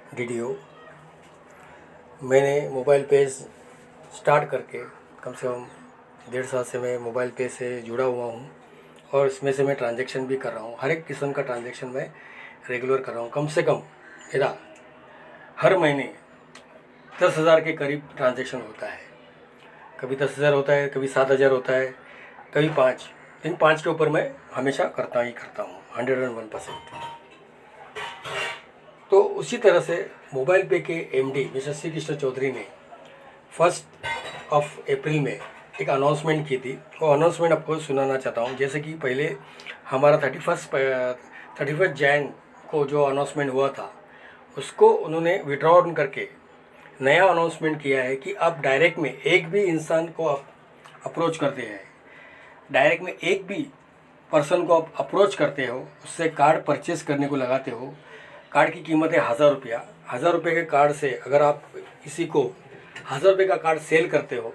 DDO. मैंने mobile पे start करके कम से कम 1.5 साल से मैं मोबाइल पे से जुड़ा हुआ हूँ और इसमें से मैं ट्रांजैक्शन भी कर रहा हूँ। हर एक किस्म का ट्रांजैक्शन मैं रेगुलर कर रहा हूँ। कम से कम मेरा हर महीने 10,000 के करीब ट्रांजैक्शन होता है। कभी 10,000 होता है, कभी 7,000 होता है, कभी 5। इन 5 के ऊपर मैं हमेशा करता हूँ 101%। तो उसी तरह से मोबाइल पे के एमडी मिस्टर श्री कृष्ण चौधरी ने 1 अप्रैल में एक अनाउंसमेंट की थी। वो अनाउंसमेंट आपको सुनाना चाहता हूँ। जैसे कि पहले हमारा 31 जैन को जो अनाउंसमेंट हुआ था उसको उन्होंने विड्रॉ करके नया अनाउंसमेंट किया है कि आप डायरेक्ट में एक भी इंसान को आप अप्रोच करते हैं, डायरेक्ट में एक भी पर्सन को आप अप्रोच करते हो, उससे कार्ड परचेस करने को लगाते हो। कार्ड की कीमत है 1,000 रुपया। 1,000 रुपये के कार्ड से अगर आप किसी को 1,000 रुपये का कार्ड सेल करते हो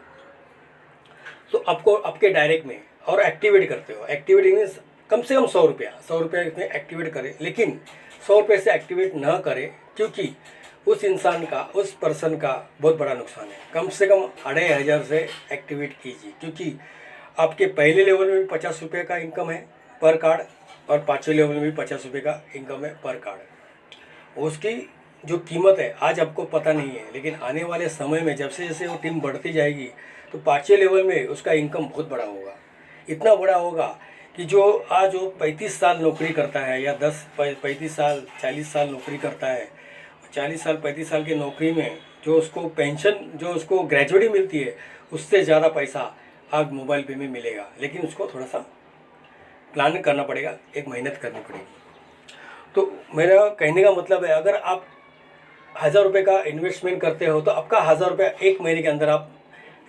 तो आपको आपके डायरेक्ट में और एक्टिवेट करते हो। एक्टिवेट मीन्स कम से कम 100 रुपये इसमें एक्टिवेट करें, लेकिन 100 रुपये से एक्टिवेट ना करें क्योंकि उस इंसान का, उस पर्सन का बहुत बड़ा नुकसान है। कम से कम 2,500 से एक्टिवेट कीजिए क्योंकि आपके पहले लेवल में भी 50 रुपये का इनकम है पर कार्ड और 5वें लेवल में भी 50 रुपये का इनकम है पर कार्ड। उसकी जो कीमत है आज आपको पता नहीं है, लेकिन आने वाले समय में जब से जैसे वो टीम बढ़ती जाएगी तो 5वें लेवल में उसका इनकम बहुत बड़ा होगा। इतना बड़ा होगा कि जो आज वो 35 साल नौकरी करता है या 35 साल 40 साल नौकरी करता है, 40 साल 35 साल की नौकरी में जो उसको पेंशन, जो उसको ग्रेजुएटी मिलती है, उससे ज़्यादा पैसा आज मोबाइल पे में मिलेगा। लेकिन उसको थोड़ा सा प्लान करना पड़ेगा, एक मेहनत करनी पड़ेगी। तो मेरा कहने का मतलब है, अगर आप 1,000 रुपये का इन्वेस्टमेंट करते हो तो आपका 1,000 रुपया एक महीने के अंदर आप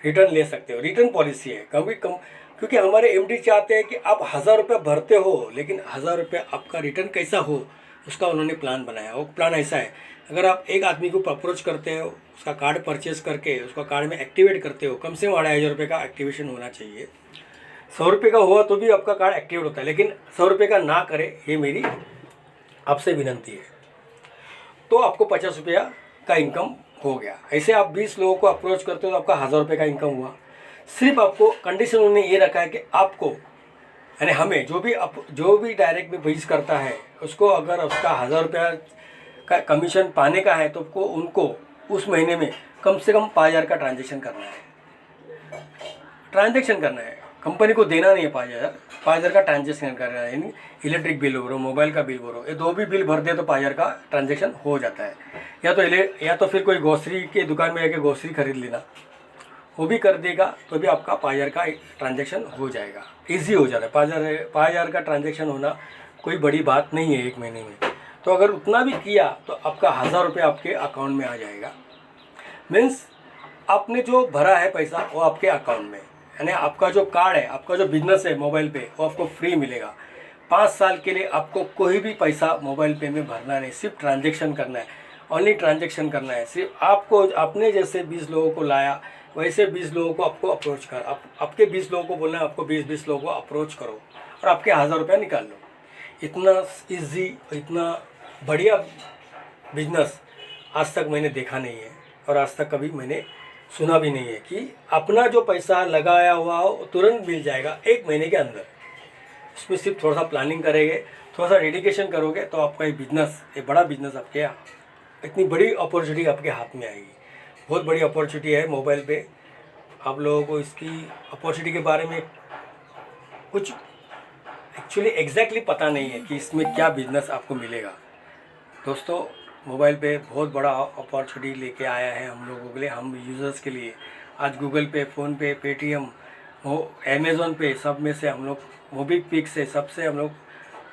रिटर्न ले सकते हो। रिटर्न पॉलिसी है क्योंकि हमारे एमडी चाहते हैं कि आप 1,000 रुपया भरते हो, लेकिन 1,000 रुपया आपका रिटर्न कैसा हो उसका उन्होंने प्लान बनाया। वो प्लान ऐसा है, अगर आप एक आदमी को अप्रोच करते हो, उसका कार्ड परचेस करके उसका कार्ड में एक्टिवेट करते हो, कम से कम 2,500 रुपये का एक्टिवेशन होना चाहिए। 100 रुपये का हुआ तो भी आपका कार्ड एक्टिवेट होता है, लेकिन 100 रुपये का ना करें, ये मेरी आपसे विनंती है। तो आपको 50 रुपया का इनकम हो गया। ऐसे आप 20 लोगों को अप्रोच करते हो तो आपका 1,000 रुपये का इनकम हुआ। सिर्फ आपको कंडीशन उन्होंने ये रखा है कि आपको, यानी हमें जो भी डायरेक्ट में भेज करता है उसको अगर उसका 1,000 रुपया का कमीशन पाने का है तो उनको उस महीने में कम से कम 5,000 का ट्रांजेक्शन करना है। कंपनी को देना नहीं है 5,000 का ट्रांजेक्शन करना है। यानी इलेक्ट्रिक बिल भरो, मोबाइल का बिल भरो, ये 2 भी बिल भर दे तो 5,000 का ट्रांजेक्शन हो जाता है। या तो फिर कोई ग्रोसरी के दुकान में जाके ग्रोसरी खरीद लेना, वो भी कर देगा तो भी आपका 5,000 का ट्रांजेक्शन हो जाएगा। ईजी हो जाता है। 5,000 का ट्रांजेक्शन होना कोई बड़ी बात नहीं है एक महीने में। तो अगर उतना भी किया तो आपका 1,000 रुपये आपके अकाउंट में आ जाएगा। मीन्स आपने जो भरा है पैसा वो आपके अकाउंट में, यानी आपका जो कार्ड है, आपका जो बिजनेस है मोबाइल पे, वो आपको फ्री मिलेगा। 5 साल के लिए आपको कोई भी पैसा मोबाइल पे में भरना नहीं, सिर्फ ट्रांजेक्शन करना है। ओनली ट्रांजेक्शन करना है। सिर्फ आपने जैसे 20 लोगों को लाया वैसे 20 लोगों को आपको अप्रोच कर, आपके 20 लोगों को बोलना है, आपको 20 लोगों को अप्रोच करो और आपके 1,000 रुपया निकाल लो। इतना ईजी, इतना बढ़िया बिजनेस आज तक मैंने देखा नहीं है और आज तक कभी मैंने सुना भी नहीं है कि अपना जो पैसा लगाया हुआ हो तुरंत मिल जाएगा एक महीने के अंदर। इसमें सिर्फ थोड़ा सा प्लानिंग करेंगे, थोड़ा सा डेडिकेशन करोगे तो आपका ये बिजनेस, ये बड़ा बिजनेस आपके यहाँ, इतनी बड़ी अपॉर्चुनिटी आपके हाथ में आएगी। बहुत बड़ी अपॉर्चुनिटी है मोबाइल पे। आप लोगों को इसकी अपॉर्चुनिटी के बारे में कुछ एक्चुअली एग्जैक्टली पता नहीं है कि इसमें क्या बिजनेस आपको मिलेगा। दोस्तों, मोबाइल पे बहुत बड़ा अपॉर्चुनिटी लेके आया है हम लोगों के लिए, हम यूज़र्स के लिए। आज गूगल पे, फ़ोनपे, पेटीएम, अमेज़ॉन पे, सब में से हम लोग, मोबीक्विक से, सबसे हम लोग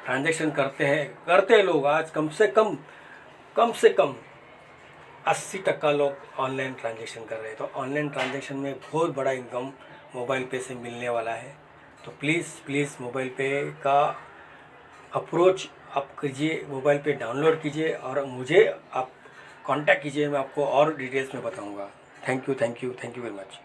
ट्रांजेक्शन करते हैं लोग। आज कम से कम 80% लोग ऑनलाइन ट्रांजेक्शन कर रहे हैं। तो ऑनलाइन ट्रांजेक्शन में बहुत बड़ा इनकम मोबाइल पे से मिलने वाला है। तो प्लीज़ मोबाइल पे का अप्रोच आप कीजिए, मोबाइल पे डाउनलोड कीजिए और मुझे आप कांटेक्ट कीजिए, मैं आपको और डिटेल्स में बताऊंगा। Thank you very much.